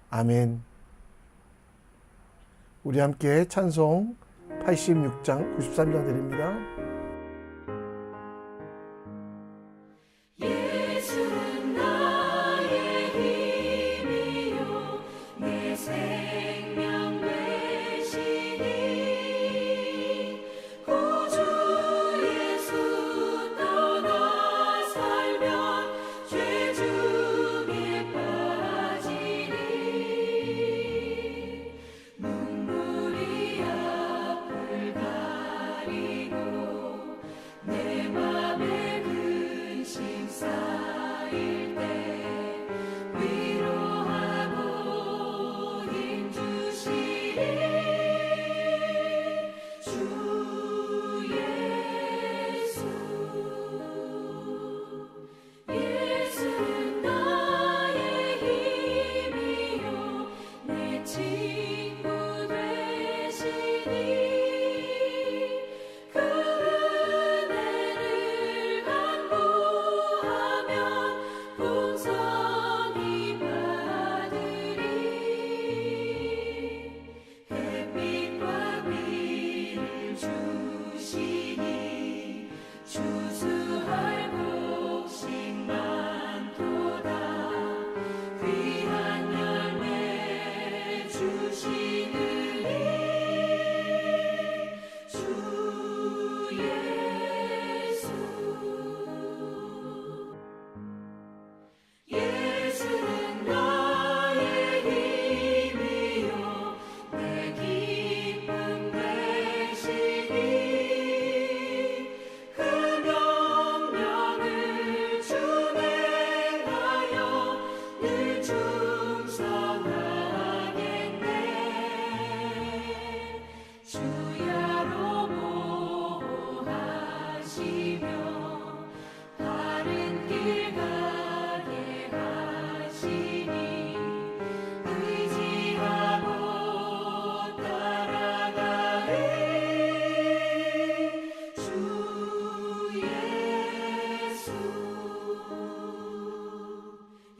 아멘. 우리 함께 찬송 86장 93장 드립니다. 예수는 나의 힘이요 내 생명 되시니 구주 예수 떠나 살면 죄 중에 빠지니 눈물이 앞을 가리고 내 맘에 근심 쌓일 때 위로하고 힘 주시니 주 예수. 예수는 나의 힘이요 내 친구 되시니 그 은혜를 간구하면 풍성히 받으리. 햇빛과 비를 주시니 추수할 곡식 많도다. 귀한 열매 주시느니 주 예수. 예수는 나의 힘이요 내 기쁨 되시니 그 명령을 준행하여 늘 충성하겠네. 주야로 보호하시며 바른 길 가게 하시니 의지하고 따라가리. 주 예수.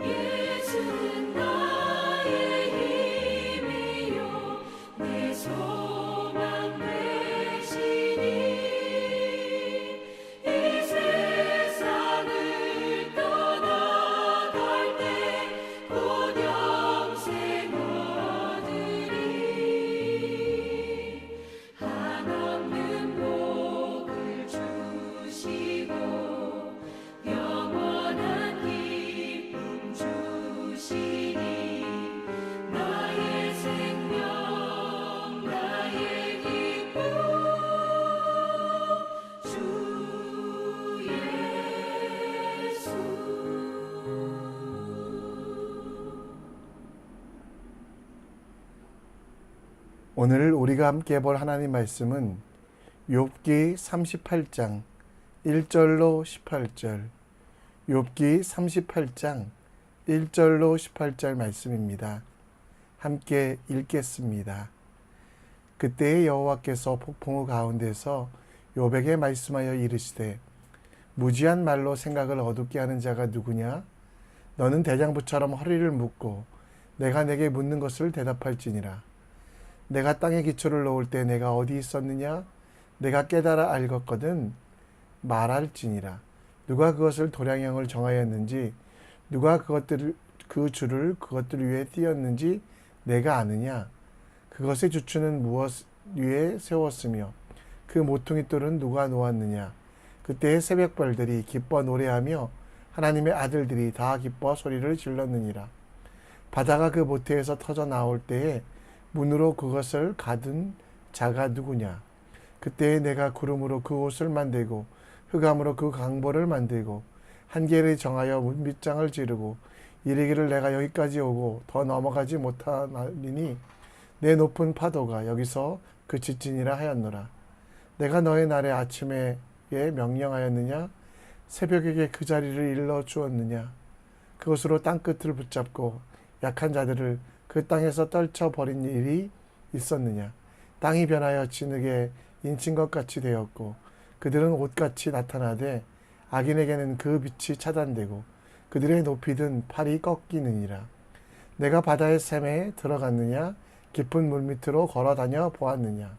예수는 나의 힘이요 내 소망 되시니 이 세상을 떠나갈 때 곧 영생 얻으리. 한없는 복을 주시고 영원한 기쁨 주시니 나의 생명 나의 기쁨 주 예수. 오늘 우리가 함께 볼 하나님 말씀은 욥기 38장 1절로 18절, 욥기 38장 1절로 18절 말씀입니다. 함께 읽겠습니다. 그때의 여호와께서 폭풍우 가운데서 욥에게 말씀하여 이르시되 무지한 말로 생각을 어둡게 하는 자가 누구냐? 너는 대장부처럼 허리를 묶고 내가 내게 묻는 것을 대답할지니라. 내가 땅에 기초를 놓을 때 내가 어디 있었느냐? 내가 깨달아 알겠거든 말할지니라. 누가 그것을 도량형을 정하였는지 누가 그 줄을 그것들 위에 띄었는지 내가 아느냐? 그것의 주추는 무엇 위에 세웠으며 그 모퉁이 돌은 누가 놓았느냐? 그때의 새벽별들이 기뻐 노래하며 하나님의 아들들이 다 기뻐 소리를 질렀느니라. 바다가 그 모태에서 터져 나올 때에 문으로 그것을 가둔 자가 누구냐? 그때에 내가 구름으로 그 옷을 만들고 흑암으로 그 강보를 만들고 한계를 정하여 문빗장을 지르고 이르기를 내가 여기까지 오고 더 넘어가지 못하리니 내 높은 파도가 여기서 그치지니라 하였노라. 내가 너의 날에 아침에 명령하였느냐? 새벽에게 그 자리를 일러 주었느냐? 그것으로 땅끝을 붙잡고 약한 자들을 그 땅에서 떨쳐버린 일이 있었느냐? 땅이 변하여 진흙에 인친 것 같이 되었고 그들은 옷같이 나타나되 악인에게는 그 빛이 차단되고 그들의 높이 든 팔이 꺾이느니라. 내가 바다의 샘에 들어갔느냐? 깊은 물 밑으로 걸어다녀 보았느냐?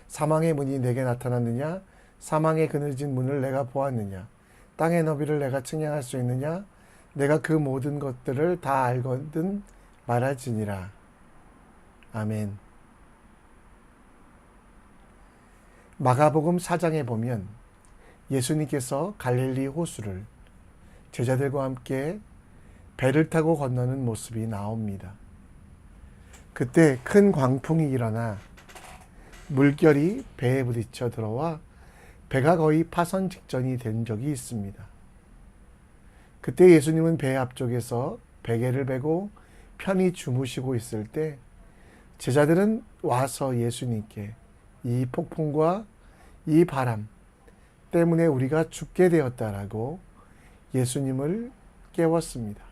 사망의 문이 내게 나타났느냐? 사망의 그늘진 문을 내가 보았느냐? 땅의 너비를 내가 측량할 수 있느냐? 내가 그 모든 것들을 다 알거든 말하지니라. 아멘. 마가복음 4장에 보면 예수님께서 갈릴리 호수를 제자들과 함께 배를 타고 건너는 모습이 나옵니다. 그때 큰 광풍이 일어나 물결이 배에 부딪혀 들어와 배가 거의 파선 직전이 된 적이 있습니다. 그때 예수님은 배 앞쪽에서 베개를 베고 편히 주무시고 있을 때 제자들은 와서 예수님께 이 폭풍과 이 바람 때문에 우리가 죽게 되었다라고 예수님을 깨웠습니다.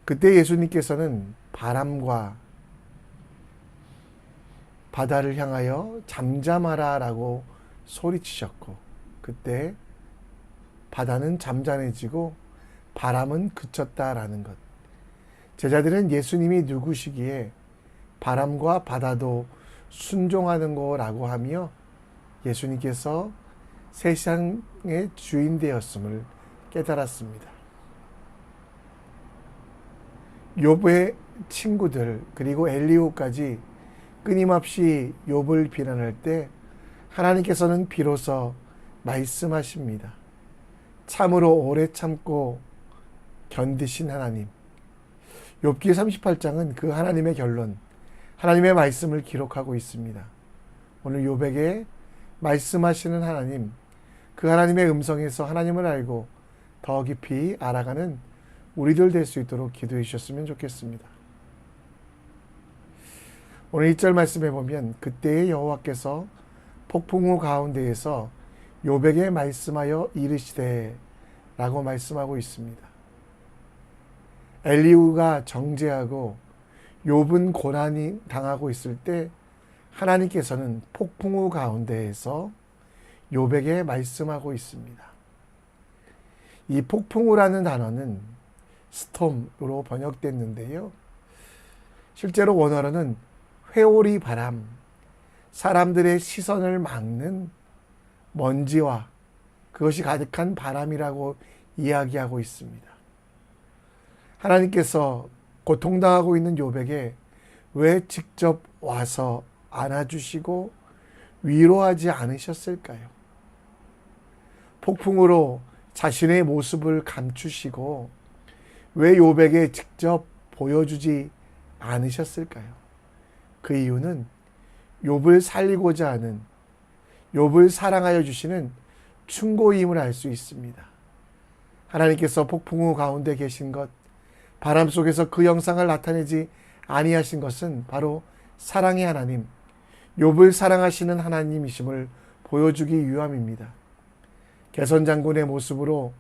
그때 예수님께서는 바람과 바다를 향하여 잠잠하라 라고 소리치셨고, 그때 바다는 잠잠해지고 바람은 그쳤다라는 것. 제자들은 예수님이 누구시기에 바람과 바다도 순종하는 거라고 하며 예수님께서 세상의 주인 되었음을 깨달았습니다. 욥의 친구들 그리고 엘리후까지 끊임없이 욥을 비난할 때 하나님께서는 비로소 말씀하십니다. 참으로 오래 참고 견디신 하나님. 욥기 38장은 그 하나님의 결론, 하나님의 말씀을 기록하고 있습니다. 오늘 욥에게 말씀하시는 하나님, 그 하나님의 음성에서 하나님을 알고 더 깊이 알아가는 우리들 될 수 있도록 기도해 주셨으면 좋겠습니다. 오늘 1절 말씀에 보면 그때의 여호와께서 폭풍우 가운데에서 욥에게 말씀하여 이르시되 라고 말씀하고 있습니다. 엘리후가 정죄하고 욥은 고난이 당하고 있을 때 하나님께서는 폭풍우 가운데에서 욥에게 말씀하고 있습니다. 이 폭풍우라는 단어는 스톰으로 번역됐는데요. 실제로 원어로는 회오리 바람, 사람들의 시선을 막는 먼지와 그것이 가득한 바람이라고 이야기하고 있습니다. 하나님께서 고통당하고 있는 욥에게 왜 직접 와서 안아주시고 위로하지 않으셨을까요? 폭풍으로 자신의 모습을 감추시고 왜 욥에게 직접 보여주지 않으셨을까요? 그 이유는 욥을 살리고자 하는, 욥을 사랑하여 주시는 충고임을 알 수 있습니다. 하나님께서 폭풍우 가운데 계신 것, 바람 속에서 그 영상을 나타내지 아니하신 것은 바로 사랑의 하나님, 욥을 사랑하시는 하나님이심을 보여주기 위함입니다. 개선장군의 모습으로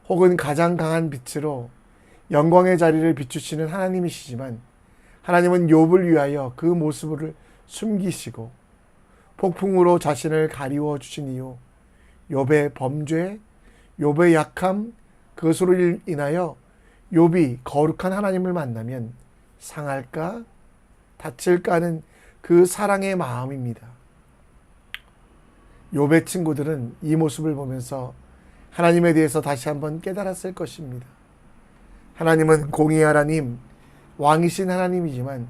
혹은 가장 강한 빛으로 영광의 자리를 비추시는 하나님이시지만 하나님은 욥을 위하여 그 모습을 숨기시고 폭풍으로 자신을 가리워 주신 이유, 욥의 범죄, 욥의 약함, 그것으로 인하여 욥이 거룩한 하나님을 만나면 상할까 다칠까 하는 그 사랑의 마음입니다. 욥의 친구들은 이 모습을 보면서 하나님에 대해서 다시 한번 깨달았을 것입니다. 하나님은 공의의 하나님, 왕이신 하나님이지만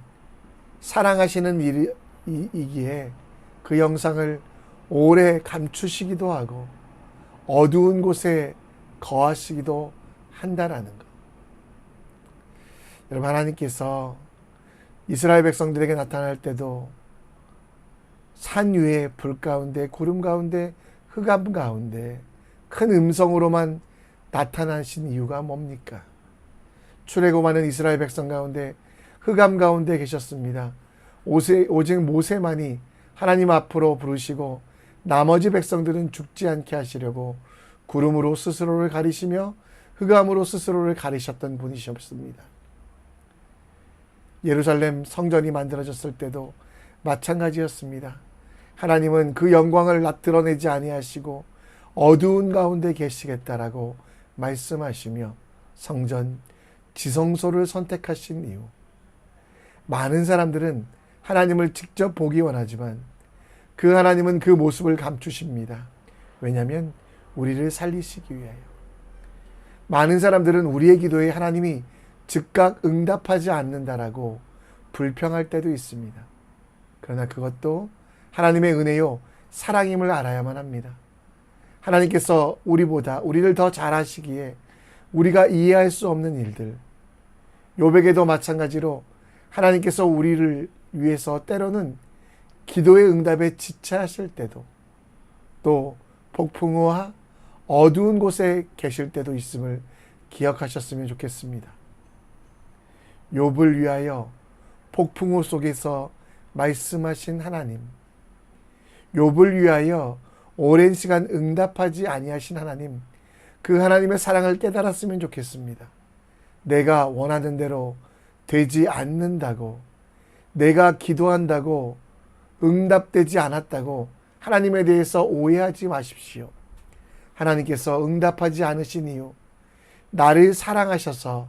사랑하시는 이기에 그 영상을 오래 감추시기도 하고 어두운 곳에 거하시기도 한다라는 것. 여러분, 하나님께서 이스라엘 백성들에게 나타날 때도 산 위에 불 가운데, 구름 가운데, 흑암 가운데 큰 음성으로만 나타나신 이유가 뭡니까? 출애굽하는 이스라엘 백성 가운데 흑암 가운데 계셨습니다. 오직 모세만이 하나님 앞으로 부르시고 나머지 백성들은 죽지 않게 하시려고 구름으로 스스로를 가리시며 흑암으로 스스로를 가리셨던 분이셨습니다. 예루살렘 성전이 만들어졌을 때도 마찬가지였습니다. 하나님은 그 영광을 드러내지 아니하시고 어두운 가운데 계시겠다라고 말씀하시며 성전 지성소를 선택하신 이유. 많은 사람들은 하나님을 직접 보기 원하지만 그 하나님은 그 모습을 감추십니다. 왜냐하면 우리를 살리시기 위하여. 많은 사람들은 우리의 기도에 하나님이 즉각 응답하지 않는다라고 불평할 때도 있습니다. 그러나 그것도 하나님의 은혜요 사랑임을 알아야만 합니다. 하나님께서 우리를 더 잘하시기에 우리가 이해할 수 없는 일들, 욥에게도 마찬가지로 하나님께서 우리를 위해서 때로는 기도의 응답에 지체하실 때도, 또 폭풍우와 어두운 곳에 계실 때도 있음을 기억하셨으면 좋겠습니다. 욥을 위하여 폭풍우 속에서 말씀하신 하나님, 욥을 위하여 오랜 시간 응답하지 아니하신 하나님, 그 하나님의 사랑을 깨달았으면 좋겠습니다. 내가 원하는 대로 되지 않는다고, 내가 기도한다고 응답되지 않았다고 하나님에 대해서 오해하지 마십시오. 하나님께서 응답하지 않으신 이유, 나를 사랑하셔서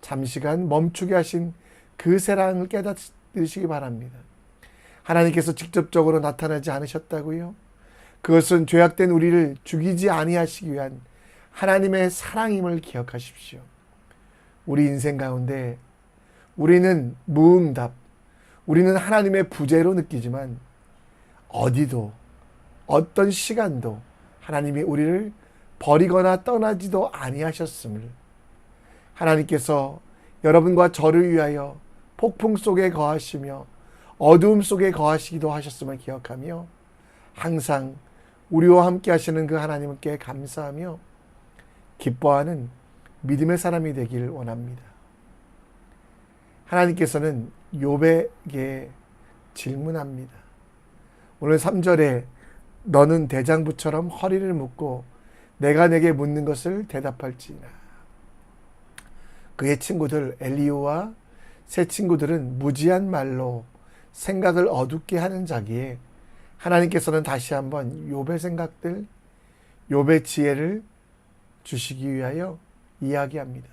잠시간 멈추게 하신 그 사랑을 깨닫으시기 바랍니다. 하나님께서 직접적으로 나타나지 않으셨다고요? 그것은 죄악된 우리를 죽이지 아니하시기 위한 하나님의 사랑임을 기억하십시오. 우리 인생 가운데 우리는 무응답, 우리는 하나님의 부재로 느끼지만 어디도 어떤 시간도 하나님이 우리를 버리거나 떠나지도 아니하셨음을, 하나님께서 여러분과 저를 위하여 폭풍 속에 거하시며 어두움 속에 거하시기도 하셨음을 기억하며 항상 우리와 함께 하시는 그 하나님께 감사하며 기뻐하는 믿음의 사람이 되길 원합니다. 하나님께서는 욥에게 질문합니다. 오늘 3절에 너는 대장부처럼 허리를 묶고 내가 내게 묻는 것을 대답할지니라. 그의 친구들 엘리후와 세 친구들은 무지한 말로 생각을 어둡게 하는 자기에 하나님께서는 다시 한번 욥의 생각들, 욥의 지혜를 주시기 위하여 이야기합니다.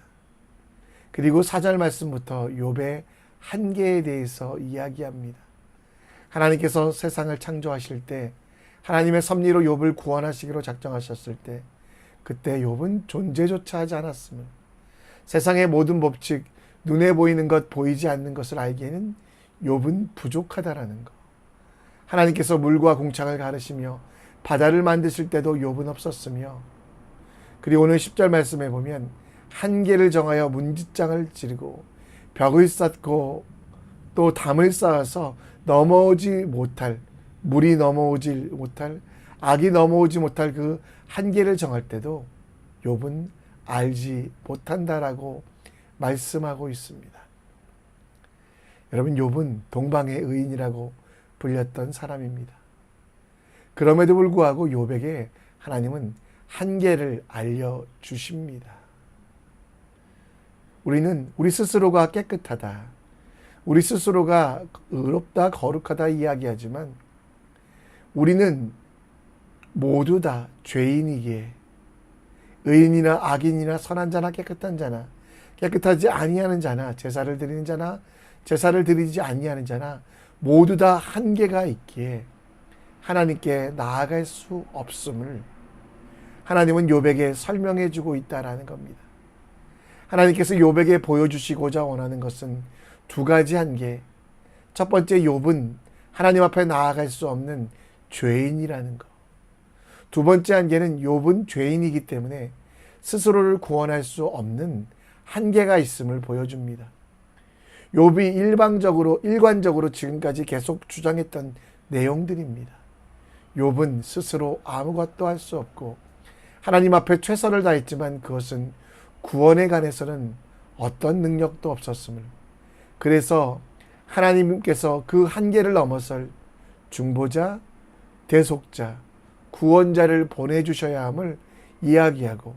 그리고 4절 말씀부터 욥의 한계에 대해서 이야기합니다. 하나님께서 세상을 창조하실 때 하나님의 섭리로 욥을 구원하시기로 작정하셨을 때 그때 욥은 존재조차 하지 않았음을, 세상의 모든 법칙, 눈에 보이는 것, 보이지 않는 것을 알기에는 욥은 부족하다라는 것. 하나님께서 물과 공창을 가르시며 바다를 만드실 때도 욥은 없었으며, 그리고 오늘 10절 말씀에 보면 한계를 정하여 문짓장을 지르고 벽을 쌓고 또 담을 쌓아서 넘어오지 못할, 물이 넘어오지 못할, 악이 넘어오지 못할 그 한계를 정할 때도 욥은 알지 못한다라고 말씀하고 있습니다. 여러분, 욥은 동방의 의인이라고 불렸던 사람입니다. 그럼에도 불구하고 욥에게 하나님은 한계를 알려주십니다. 우리는 우리 스스로가 깨끗하다, 우리 스스로가 의롭다, 거룩하다 이야기하지만 우리는 모두 다 죄인이기에 의인이나 악인이나 선한 자나 깨끗한 자나 깨끗하지 아니하는 자나 제사를 드리는 자나 제사를 드리지 아니하는 자나 모두 다 한계가 있기에 하나님께 나아갈 수 없음을 하나님은 욥에게 설명해 주고 있다라는 겁니다. 하나님께서 욥에게 보여주시고자 원하는 것은 두 가지 한계. 첫 번째, 욥은 하나님 앞에 나아갈 수 없는 죄인이라는 것. 두 번째 한계는 욥은 죄인이기 때문에 스스로를 구원할 수 없는 한계가 있음을 보여줍니다. 욥이 일관적으로 지금까지 계속 주장했던 내용들입니다. 욥은 스스로 아무것도 할 수 없고 하나님 앞에 최선을 다했지만 그것은 구원에 관해서는 어떤 능력도 없었음을, 그래서 하나님께서 그 한계를 넘어설 중보자, 대속자, 구원자를 보내주셔야 함을 이야기하고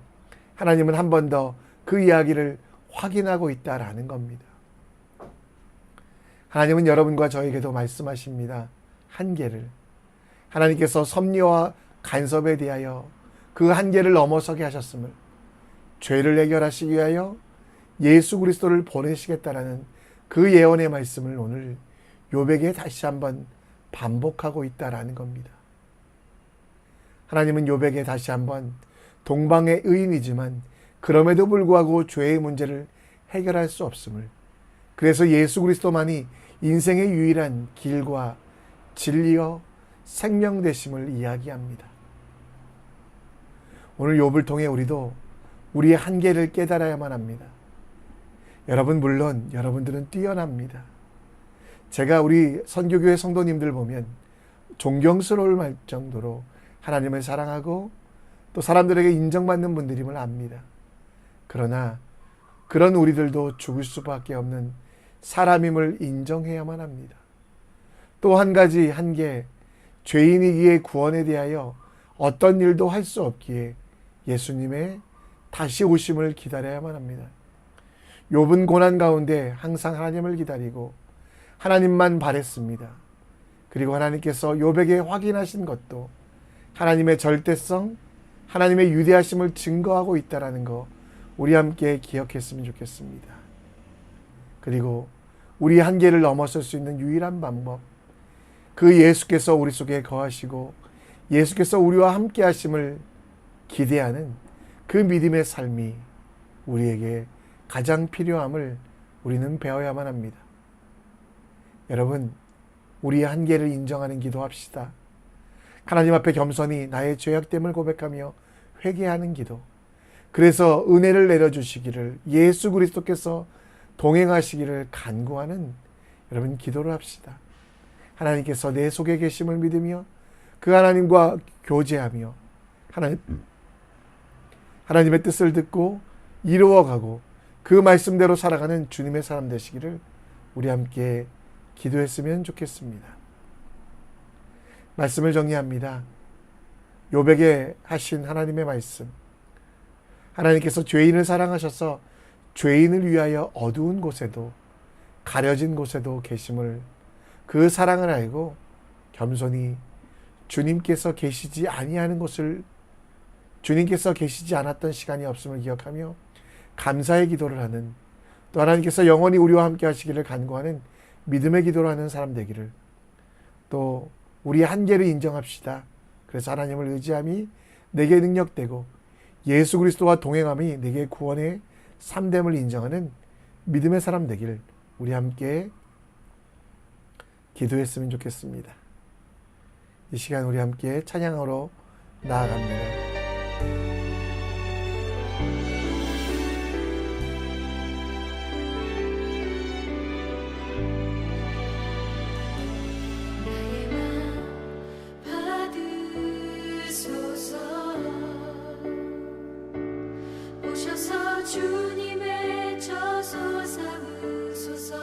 하나님은 한 번 더 그 이야기를 확인하고 있다라는 겁니다. 하나님은 여러분과 저에게도 말씀하십니다. 한계를. 하나님께서 섭리와 간섭에 대하여 그 한계를 넘어서게 하셨음을, 죄를 해결하시기 위하여 예수 그리스도를 보내시겠다라는 그 예언의 말씀을 오늘 욥에게 다시 한번 반복하고 있다라는 겁니다. 하나님은 욥에게 다시 한번 동방의 의인이지만 그럼에도 불구하고 죄의 문제를 해결할 수 없음을, 그래서 예수 그리스도만이 인생의 유일한 길과 진리와 생명 되심을 이야기합니다. 오늘 욥을 통해 우리도 우리의 한계를 깨달아야만 합니다. 여러분, 물론 여러분들은 뛰어납니다. 제가 우리 선교교회 성도님들 보면 존경스러울 정도로 하나님을 사랑하고 또 사람들에게 인정받는 분들임을 압니다. 그러나 그런 우리들도 죽을 수밖에 없는 사람임을 인정해야만 합니다. 또 한 가지 한계, 죄인이기에 구원에 대하여 어떤 일도 할 수 없기에 예수님의 다시 오심을 기다려야만 합니다. 욥은 고난 가운데 항상 하나님을 기다리고 하나님만 바랬습니다. 그리고 하나님께서 욥에게 확인하신 것도 하나님의 절대성, 하나님의 유대하심을 증거하고 있다는 거 우리 함께 기억했으면 좋겠습니다. 그리고 우리 한계를 넘어설 수 있는 유일한 방법, 그 예수께서 우리 속에 거하시고 예수께서 우리와 함께 하심을 기대하는 그 믿음의 삶이 우리에게 가장 필요함을 우리는 배워야만 합니다. 여러분, 우리의 한계를 인정하는 기도합시다. 하나님 앞에 겸손히 나의 죄악됨을 고백하며 회개하는 기도, 그래서 은혜를 내려주시기를, 예수 그리스도께서 동행하시기를 간구하는 여러분 기도를 합시다. 하나님께서 내 속에 계심을 믿으며 그 하나님과 교제하며 하나님의 뜻을 듣고 이루어가고 그 말씀대로 살아가는 주님의 사람 되시기를 우리 함께 기도했으면 좋겠습니다. 말씀을 정리합니다. 욥에게 하신 하나님의 말씀, 하나님께서 죄인을 사랑하셔서 죄인을 위하여 어두운 곳에도 가려진 곳에도 계심을, 그 사랑을 알고 겸손히 주님께서 계시지 아니하는 곳을, 주님께서 계시지 않았던 시간이 없음을 기억하며 감사의 기도를 하는, 또 하나님께서 영원히 우리와 함께 하시기를 간구하는 믿음의 기도를 하는 사람 되기를, 또 우리의 한계를 인정합시다. 그래서 하나님을 의지함이 내게 능력되고 예수 그리스도와 동행함이 내게 구원의 삶됨을 인정하는 믿음의 사람 되기를 우리 함께 기도했으면 좋겠습니다. 이 시간 우리 함께 찬양으로 나아갑니다. 주님의 저소 삼으소서.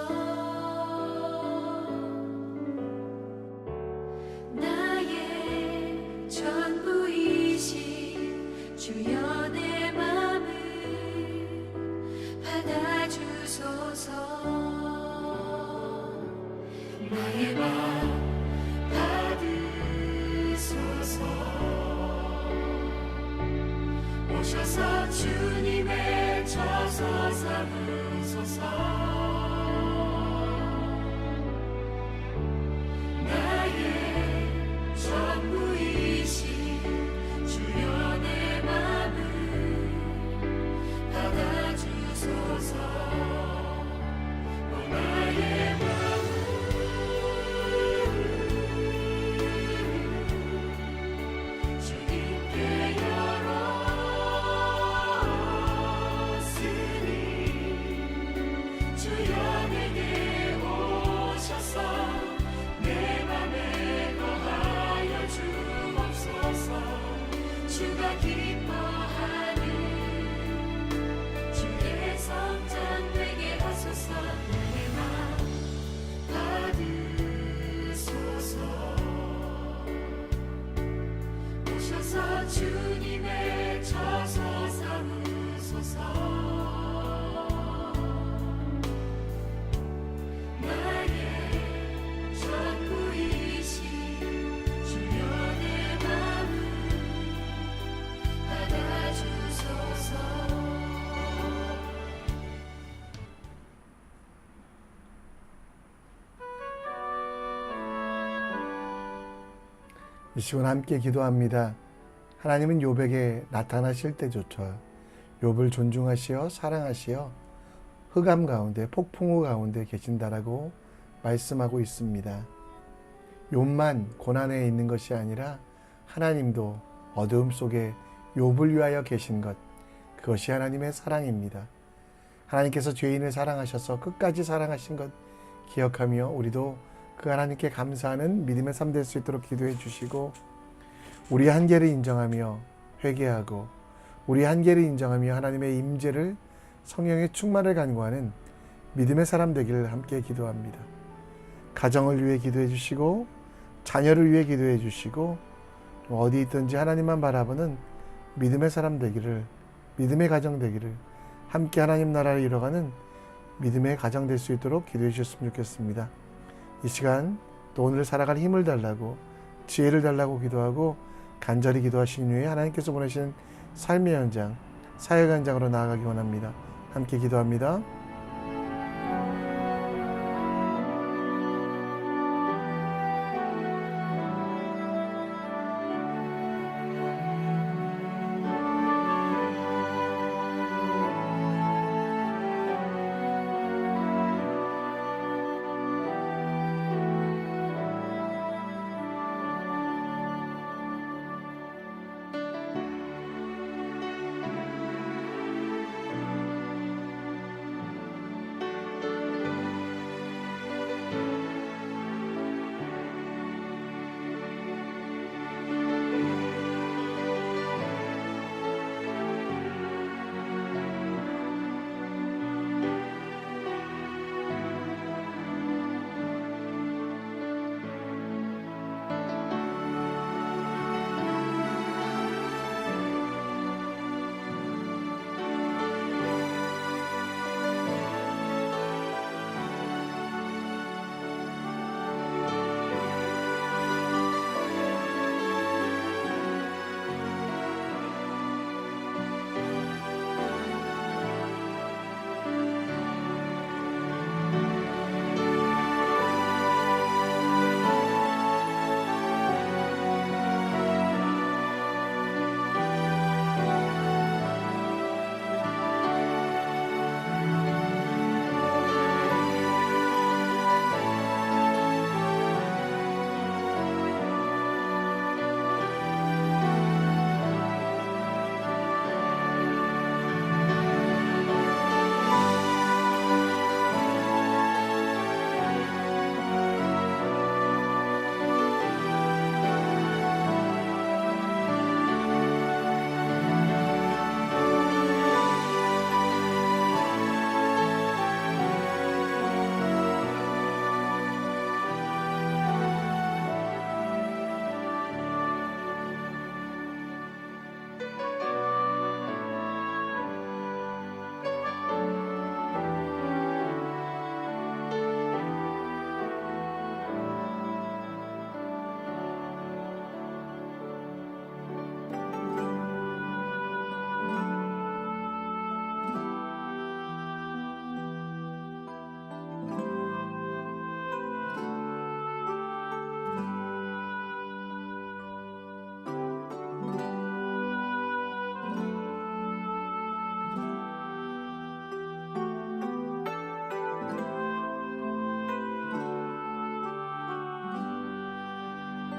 나의 전부이신 주여 내 맘을 받아주소서. 나의 맘 받으소서. 오셔서 주님의 저소 삼으소서. 나의 전부이신 주여 내 맘을 받아주소서. 나의 맘을 주님께 주여 내게 오셔서 내 맘에 거하여 주옵소서. 주가 기뻐하는 주의 성전 되게 하소서. 내 맘 받으소서. 오셔서 주님의 저소 삼으소서. 이 시간 함께 기도합니다. 하나님은 욥에게 나타나실 때조차 욥을 존중하시어 사랑하시어 흑암 가운데 폭풍우 가운데 계신다라고 말씀하고 있습니다. 욥만 고난에 있는 것이 아니라 하나님도 어두움 속에 욥을 위하여 계신 것, 그것이 하나님의 사랑입니다. 하나님께서 죄인을 사랑하셔서 끝까지 사랑하신 것 기억하며 우리도 그 하나님께 감사하는 믿음의 삶 될 수 있도록 기도해 주시고, 우리 한계를 인정하며 회개하고 우리 한계를 인정하며 하나님의 임재를, 성령의 충만을 간구하는 믿음의 사람 되기를 함께 기도합니다. 가정을 위해 기도해 주시고 자녀를 위해 기도해 주시고 어디 있든지 하나님만 바라보는 믿음의 사람 되기를, 믿음의 가정 되기를, 함께 하나님 나라를 이뤄가는 믿음의 가정 될 수 있도록 기도해 주셨으면 좋겠습니다. 이 시간 또 오늘 살아갈 힘을 달라고, 지혜를 달라고 기도하고 간절히 기도하신 후에 하나님께서 보내신 삶의 현장, 사역 현장으로 나아가기 원합니다. 함께 기도합니다.